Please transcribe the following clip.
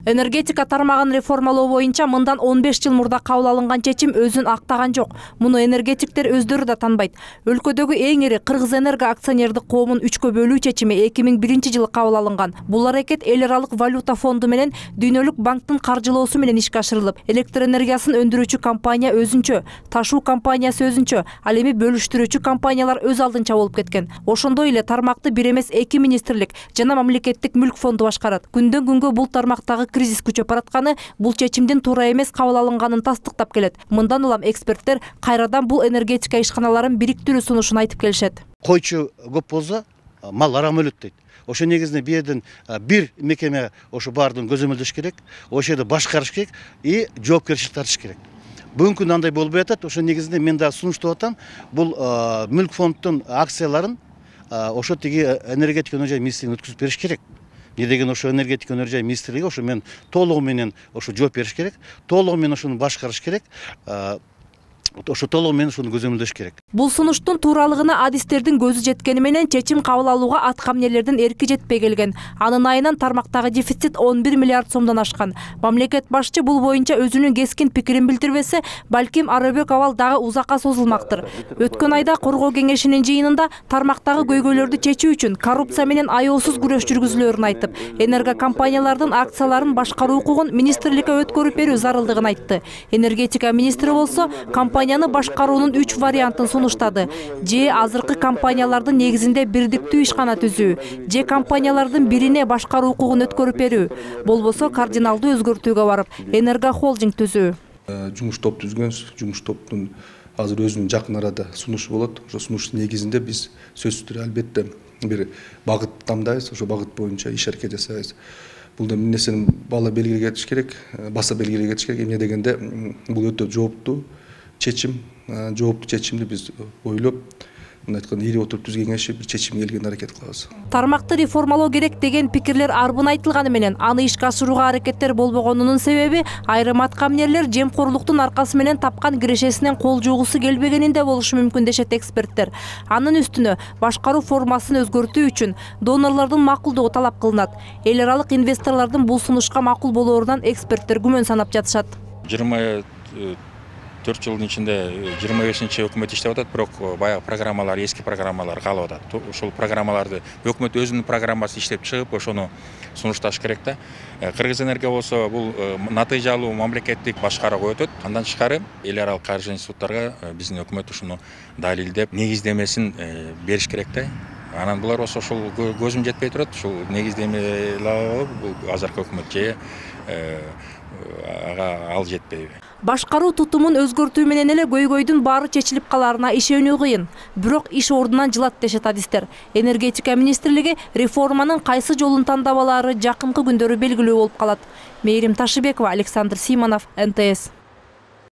Энергетика тармагын реформалоо боюнча мындан 15 жыл мурда кабыл алынган чечим өзүн актаган жок. Муну энергетиктер өздөрү да танбайт. Өлкөдөгү эң ири Кыргызэнерго акционердик коомун 3кө бөлүү чечими 2001 жылы кабыл алынган. Бул аракет эл аралык валюта фонду менен Дүйнөлүк банктын каржылоосу менен ишке ашырылып, электр энергиясын өндүрүүчү компания өзүнчө, ташуу компаниясы өзүнчө, ал эми бөлүштүрүүчү компаниялар өз алдынча болуп кеткен. Ошондой эле тармакты бир эмес 2 министрлик жана мамлекеттик мүлк фонду башкарат. Күндөн күнгө бул тармактагы кризис күчөп баратканы бул чечимдин туура эмес кабыл алынганын тастыктап келет. Мындан улам эксперттер кайрадан бул энергетика ишканаларын бириктирүү сунушун айтып келишет. Койчу көп болсо мал арам өлөт дейт. Ошо негизинде бирден бир мекеме ошо баардыгын көзөмөлдөш керек, ошо жерде башкарыш керек и жоопкерчилик тартыш керек. Бүгүнкү күндө андай болбой атат. Ошо негизинде мен да сунуштап атам. Бул мүлк фонддун акцияларын ошо тиги энергетика өнөр жай министрлигине өткүзүп бериш керек. Не деген ошо энергетика өнөр жай министрлиги ошо мен толугу менен ошо жооп бериш керек. Толугу менен ошону башкарыш керек. Ошо толугу менен ошону көзөмөлдөш керек. Бул сунуштун тууралыгына адистердин көзү жеткени менен чечим кабыл алууга аткамнелердин эрки жетпей келген. Анын айынан тармактагы дефицит 11 миллиард сомдон ашкан. Мамлекет башчы бул боюнча өзүнүн кескин пикирин билдирбесе, балким арабек абал дагы узакка созулмактыр. Өткөн айда Коргоо кеңешинин жыйынында тармактагы көйгөйлөрдү чечүү үчүн коррупция менен аеосуз күрөш жүргүзүлөрүн айтып, энергокомпаниялардын акцияларын башкаруу укугун министрликке өткөрүп берүү зарылдыгын айтты. Энергетика министри болсо компанияны башкаруунун 3 вариантын сунуштады. Же азыркы компаниялардын негизинде бирдиктүү ишкана түзүү, же компаниялардын бирине башкаруу укугун өткөрүп берүү, болбосо кардиналдуу өзгөртүүгө барып, энергохолдинг түзүү. Жумуш топ түзгөнбүз. Жумуш топтун азыр өзүнүн жакын арада сунушу болот. Ошо сунуштун негизинде биз сөзсүз түрдө албетте бир багыт тандайбыз, ошо багыт боюнча иш аракет жасайбыз. Бул да нерсени бала белгилей кетиш керек, баса белгилей кетиш керек. Эмне дегенде бул өтө жооптуу чечим, жооптуу чечимди биз ойлоп, мына айтканда ири отуруп түзгөнгө бир чечим келген аракет кылабыз. Тармакты реформалоо керек деген пикирлер арбын айтылганы менен аны ишке ашырууга аракеттер болбогонунун себеби айрым аткамнерлер жемкорлуктун аркасы менен тапкан кирешесинен кол жуугусу келбегенинде болушу мүмкүн дешет эксперттер. Анын үстүнө башкаруу формасын өзгөртүү үчүн донорлордун макулдугу талап кылынат. Эл аралык инвесторлордун бул сунушка макул болоорунан эксперттер күмөн санап жатышат. 4 жылдын ичинде 25-чи өкмөт иштеп атат, бирок баягы программалар, эски программалар калып атат. Ошол программаларды өкмөт өзүнүн программасын иштеп чыгып, ошону сунушташ керек да. Кыргызэнерго болсо бул натыйжалуу мамлекеттик башкарууга өтөт. Андан тышкары эл аралык каржы институттарга биздин өкмөт ушуну далилдеп, негиздемесин бериш керек да. Анан булар болсо ошол көзүм жетпей турат. Ушул негиздемелер алып, бул азыркы өкмөт же ал жетпейби. Башкаруу тутумун өзгөртүү менен эле көйгөйдүн баары чечилип калаарына ишенүү кыйын. Бирок иш ордунан жылат дешет адистер. Энергетика министрлиги реформанын кайсы жолун тандап алаары жакынкы күндөрү белгилүү болуп калат. Мээрим Ташыбекова, Александр Симонов, НТС.